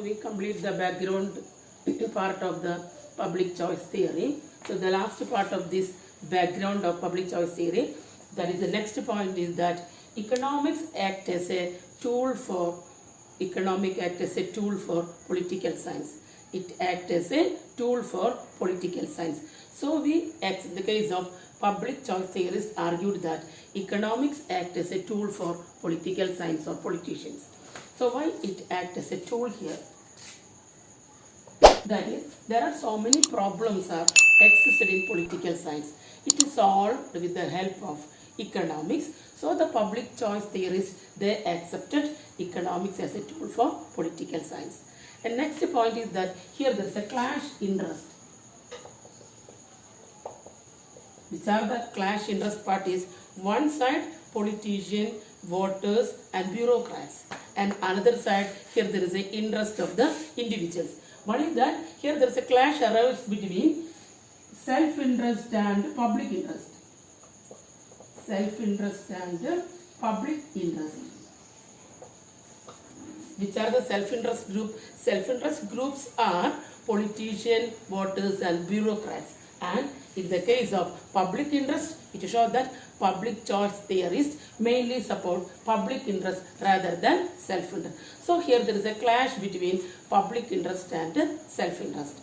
So we complete the background part of the public choice theory. So the last part of this background of public choice theory, that is the next point, is that economics act as a tool for political science. It acts as a tool for political science. So in the case of public choice theorists argued that economics act as a tool for political science or politicians. So why it acts as a tool here? That is, there are so many problems are existed in political science. It is solved with the help of economics. So the public choice theorists, they accepted economics as a tool for political science. And next point is that here there is a clash interest. Which are the clash interest parties? One side politician, voters and bureaucrats, and another side here there is a interest of the individuals. One is that here there is a clash arises between self-interest and public interest. Self-interest and public interest. Which are the self-interest group? Self-interest groups are politicians, voters and bureaucrats. And in the case of public interest, it shows that public choice theorists mainly support public interest rather than self-interest. So here there is a clash between public interest and self-interest.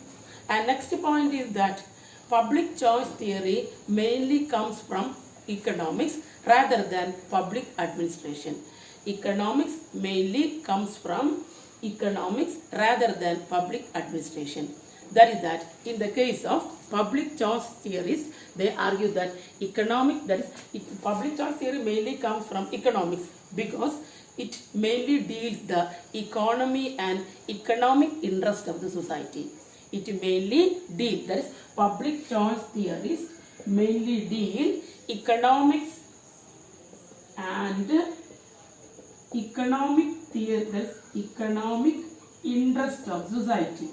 And next point is that public choice theory mainly comes from economics rather than public administration. Economics mainly comes from economics rather than public administration. That is that in the case of public choice theorists, they argue that public choice theory mainly comes from economics because it mainly deals the economy and economic interest of the society. It mainly deals, that is, public choice theories mainly deal economics and economic theories, economic interest of society.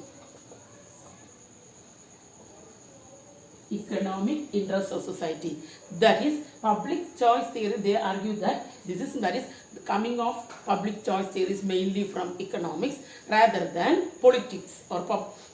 Economic interest of society. That is public choice theory. They argue that that is the coming of public choice theory is mainly from economics rather than politics or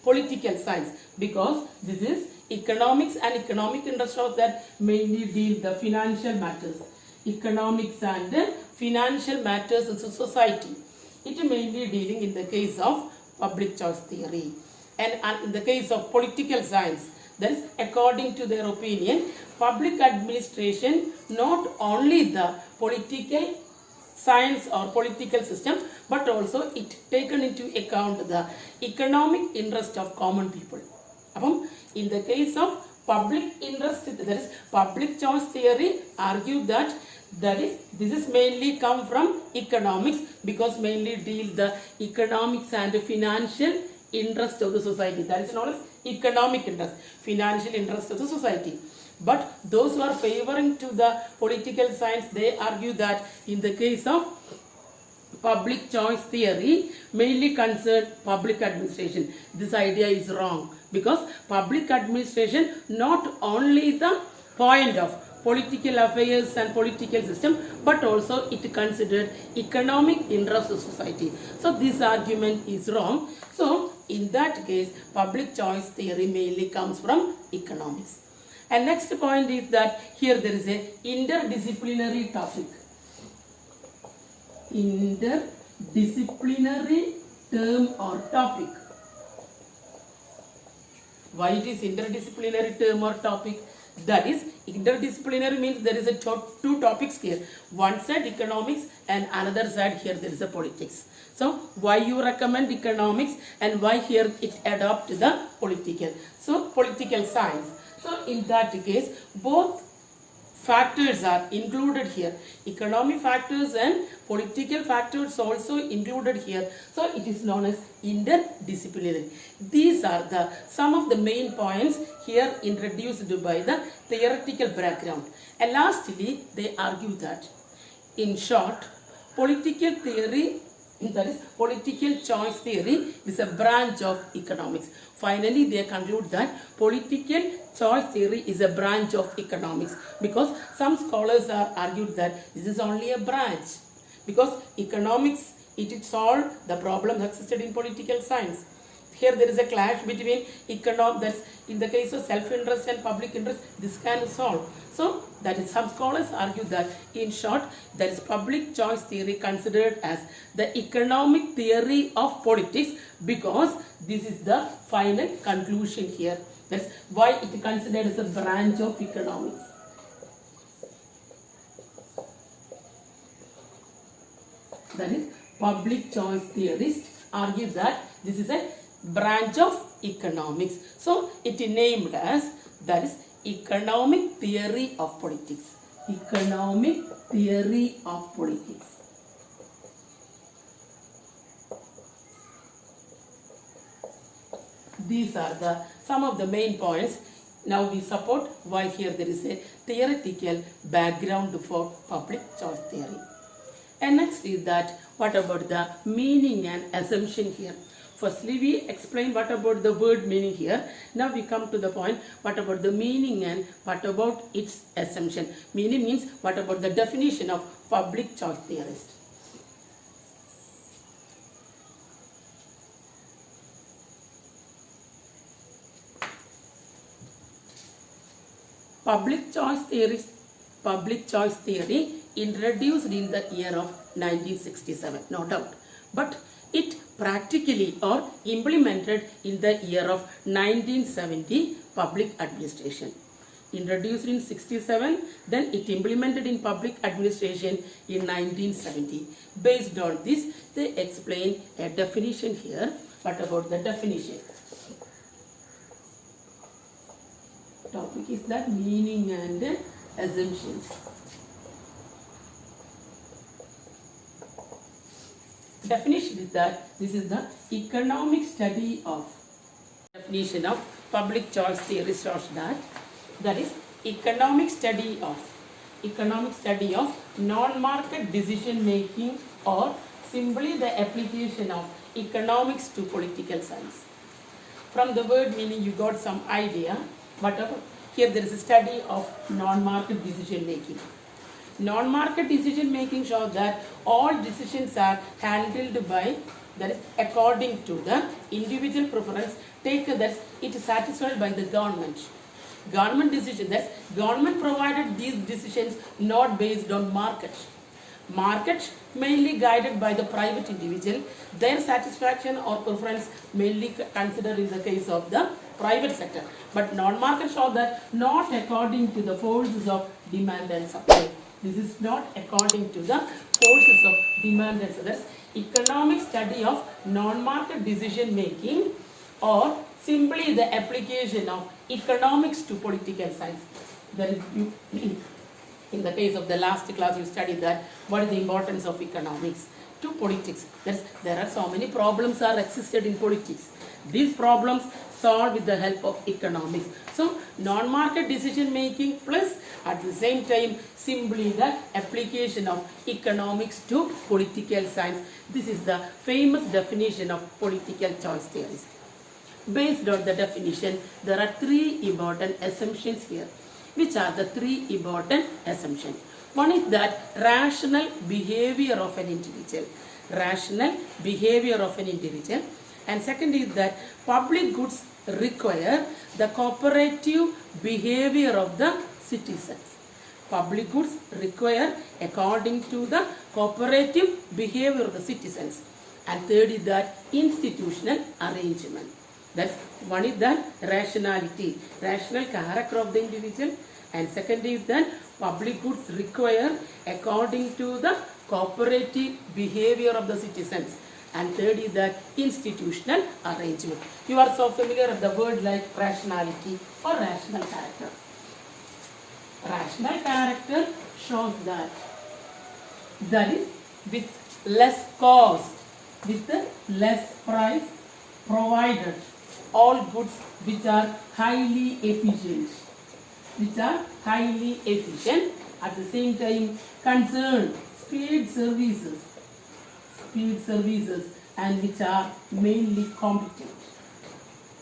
political science, because this is economics and economic interest of that mainly deal the financial matters. Economics and financial matters in society. It is mainly dealing in the case of public choice theory. And in the case of political science, that is, according to their opinion, public administration not only the political science or political system, but also it taken into account the economic interest of common people. In the case of public interest, that is public choice theory, argue that this is mainly come from economics because mainly deal the economics and financial interest of the society. That is known as economic interest, financial interest of the society. But those who are favoring to the political science, they argue that in the case of public choice theory mainly concern public administration. This idea is wrong because public administration not only the point of political affairs and political system, but also it considered economic interest of society. So this argument is wrong. So in that case, public choice theory mainly comes from economics. And next point is that here there is a interdisciplinary topic. Interdisciplinary term or topic. Why it is interdisciplinary term or topic? That is, interdisciplinary means there is a two topics here. One side economics and another side here there is a politics. So why you recommend economics and why here it adopt the political? So political science. So in that case, both factors are included here. Economic factors and political factors also included here. So it is known as interdisciplinary. These are some of the main points here introduced by the theoretical background. And lastly, they argue that, in short, political theory, that is political choice theory, is a branch of economics. Finally, they conclude that political choice theory is a branch of economics because some scholars are argued that this is only a branch because economics It will solve the problems existed in political science. Here there is a clash between that's in the case of self-interest and public interest, this can solve. So that is, some scholars argue that in short, there is public choice theory considered as the economic theory of politics, because this is the final conclusion here. That's why it is considered as a branch of economics. That is, public choice theorists argue that this is a branch of economics. So it is named as, that is, economic theory of politics. Economic theory of politics. These are some of the main points. Now we support why here there is a theoretical background for public choice theory. And next is that, what about the meaning and assumption here? Firstly, we explain what about the word meaning here. Now we come to the point, what about the meaning and what about its assumption. Meaning means what about the definition of public choice theorist. Public choice theory introduced in the year of 1967, no doubt, but it practically or implemented in the year of 1970, public administration. Introduced in 67, then it implemented in public administration in 1970. Based on this, they explain a definition here. What about the definition? Topic is that meaning and assumptions. Definition is that this is the economic study of. Definition of public choice theory shows that is economic study of non-market decision making, or simply the application of economics to political science. From the word meaning you got some idea. Whatever, here there is a study of non-market decision making. Non-market decision making shows that all decisions are handled by, that is, according to the individual preference taken, that it is satisfied by the government. Government decision, that government provided these decisions not based on market. Market mainly guided by the private individual, their satisfaction or preference mainly considered in the case of the private sector. But non-market show that not according to the forces of demand and supply. This is not according to the forces of demand and supply. Economic study of non-market decision making, or simply the application of economics to political science. That is, in the case of the last class, you studied that what is the importance of economics to politics. There are so many problems are existed in politics. These problems solved with the help of economics. So non-market decision making plus at the same time simply the application of economics to political science. This is the famous definition of political choice theories. Based on the definition, there are three important assumptions here. Which are the three important assumptions? One is that rational behavior of an individual. Rational behavior of an individual. And second is that public goods require the cooperative behavior of the citizens. Public goods require according to the cooperative behavior of the citizens. And third is that institutional arrangement. That's one is that rationality, rational character of the individual, and second is that public goods require according to the cooperative behavior of the citizens, and third is that institutional arrangement. You are so familiar with the word like rationality or rational character. Rational character shows that is with less cost, with less price provided all goods which are highly efficient, at the same time concern speed services and which are mainly competent.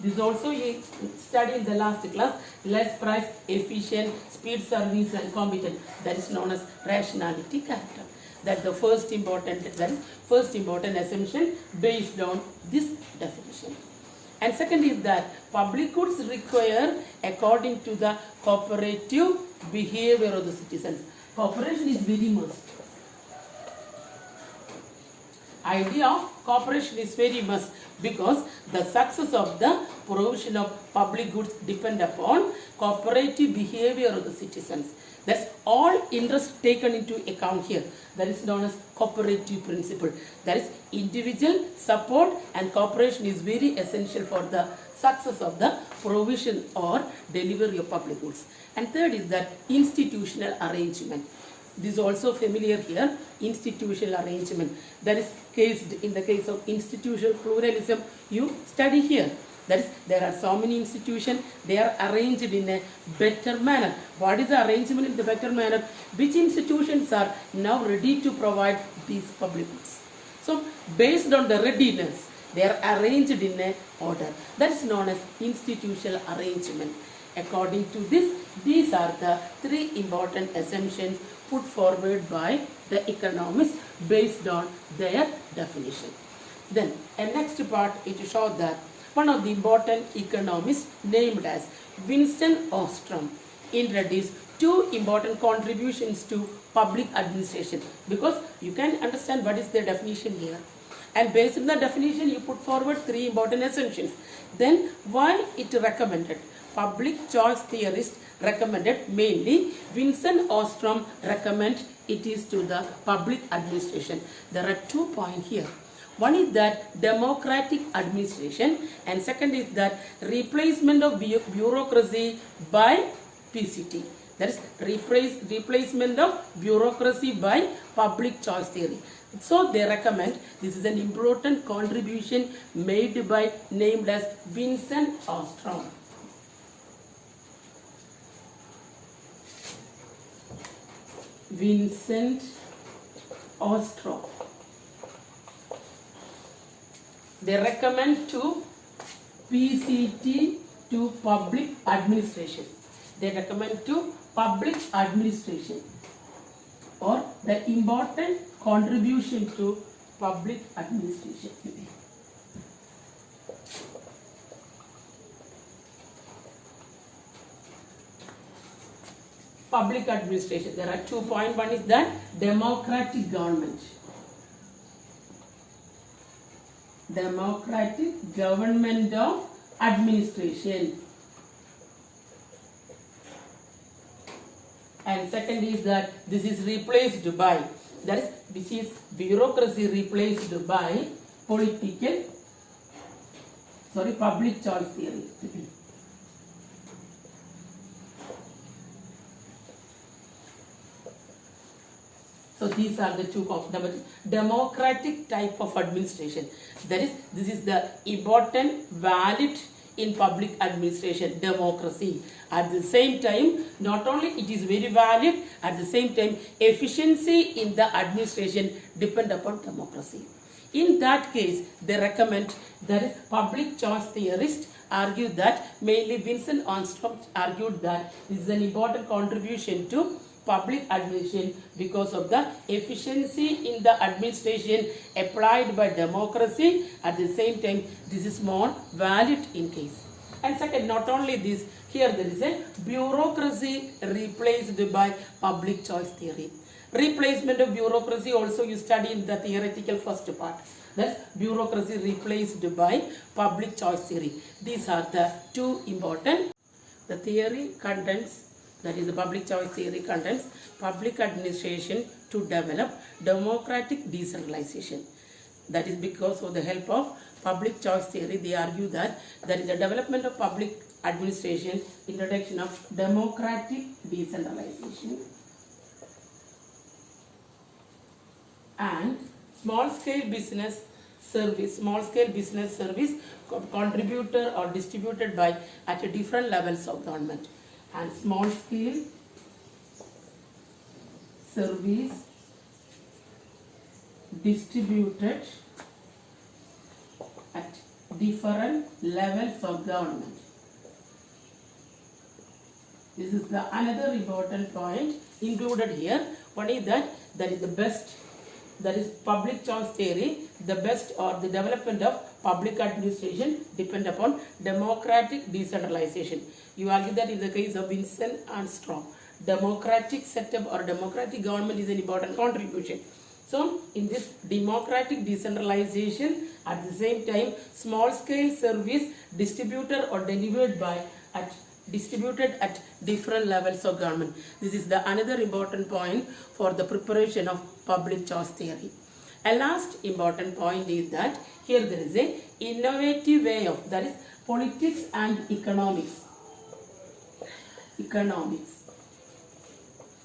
This also you studied in the last class, less price, efficient, speed service and competent. That is known as rationality character. That's the first important assumption based on this definition. And second is that public goods require according to the cooperative behavior of the citizens. Cooperation is very must. Idea of cooperation is very must because the success of the provision of public goods depend upon cooperative behavior of the citizens. That's all interest taken into account here. That is known as cooperative principle. That is individual support and cooperation is very essential for the success of the provision or delivery of public goods. And third is that institutional arrangement. This is also familiar here, institutional arrangement. That is cased in the case of institutional pluralism, you study here. That is, there are so many institutions, they are arranged in a better manner. What is the arrangement in the better manner? Which institutions are now ready to provide these public goods? So, based on the readiness, they are arranged in a order. That is known as institutional arrangement. According to this, these are the three important assumptions put forward by the economists based on their definition. Then, a next part it shows that one of the important economists named as Vincent Ostrom introduced two important contributions to public administration, because you can understand what is the definition here. And based on the definition, you put forward three important assumptions. Then, why it recommended? Public choice theorists recommended, mainly Vincent Ostrom recommend it is to the public administration. There are 2 points here. One is that democratic administration, and second is that replacement of bureaucracy by PCT. That is replacement of bureaucracy by public choice theory. So they recommend, this is an important contribution made by named as Vincent Ostrom. Vincent Ostrom. They recommend to PCT to public administration. They recommend to public administration, or the important contribution to public administration. Public administration. There are 2 points. One is that democratic government. Democratic government of administration. And second is that this is replaced by, that is, which is bureaucracy replaced by public choice theory. So these are the two democratic type of administration. That is, this is the important valid in public administration, democracy. At the same time, not only it is very valid, at the same time, efficiency in the administration depend upon democracy. In that case, they recommend, that is, public choice theorists argue that, mainly Vincent Ostrom argued that this is an important contribution to public administration because of the efficiency in the administration applied by democracy. At the same time, this is more valid in case. And second, not only this, here there is a bureaucracy replaced by public choice theory. Replacement of bureaucracy also you study in the theoretical first part. That's bureaucracy replaced by public choice theory. These are the two important. The theory contents, that is the public choice theory contents public administration to develop democratic decentralization. That is because of the help of public choice theory, they argue that there is a development of public administration, introduction of democratic decentralization, and small scale business service contributor or distributed by at a different levels of government, and small scale service distributed at different levels of government. This is the another important point included here. One is that there is the best that is public choice theory, the best or the development of public administration depend upon democratic decentralization. You argue that in the case of Vincent Armstrong, democratic setup or democratic government is an important contribution. So in this democratic decentralization, at the same time, small scale service distributed or delivered distributed at different levels of government. This is the another important point for the preparation of public choice theory. A last important point is that here there is a innovative way of, that is politics and economics.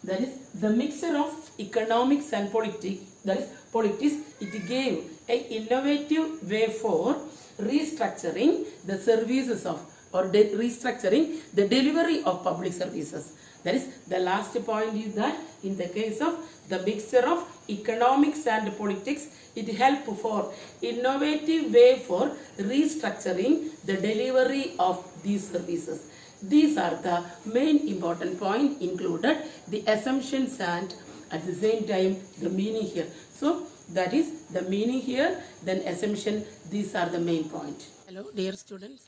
That is the mixture of economics and politics, that is politics, it gave an innovative way for restructuring the services of, or restructuring the delivery of public services. That is the last point is that in the case of the mixture of economics and politics, it helped for innovative way for restructuring the delivery of these services. These are the main important point included, the assumptions and at the same time the meaning here. So that is the meaning here, then assumption, these are the main point. Hello dear students,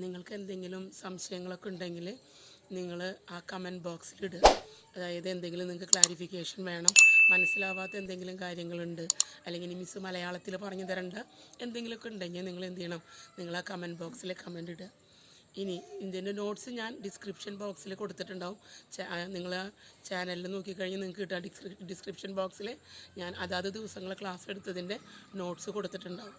നിങ്ങൾക്ക് എന്തെങ്കിലും സംശയങ്ങളൊക്കെ ഉണ്ടെങ്കിൽ നിങ്ങൾ ആ comment ബോക്സിൽ ഇടുക. അതായത് എന്തെങ്കിലും നിങ്ങൾക്ക് ക്ലാരിഫിക്കേഷൻ വേണം, മനസ്സിലാവാത്ത എന്തെങ്കിലും കാര്യങ്ങളുണ്ട്, അല്ലെങ്കിൽ മിസ് മലയാളത്തിൽ പറഞ്ഞു തരേണ്ട എന്തെങ്കിലുമൊക്കെ ഉണ്ടെങ്കിൽ നിങ്ങൾ എന്ത് ചെയ്യണം, നിങ്ങൾ ആ കമൻറ്റ് ബോക്സിൽ കമൻറ്റ് ഇടുക. ഇനി ഇതിൻ്റെ നോട്ട്സ് ഞാൻ ഡിസ്ക്രിപ്ഷൻ ബോക്സിൽ കൊടുത്തിട്ടുണ്ടാവും. നിങ്ങൾ ചാനലിൽ നോക്കിക്കഴിഞ്ഞാൽ നിങ്ങൾക്ക് കിട്ടുക ഡിസ്ക്രിപ്ഷൻ ബോക്സിൽ ഞാൻ അതാത് ദിവസങ്ങൾ ക്ലാസ് എടുത്തതിൻ്റെ നോട്ട്സ് കൊടുത്തിട്ടുണ്ടാവും.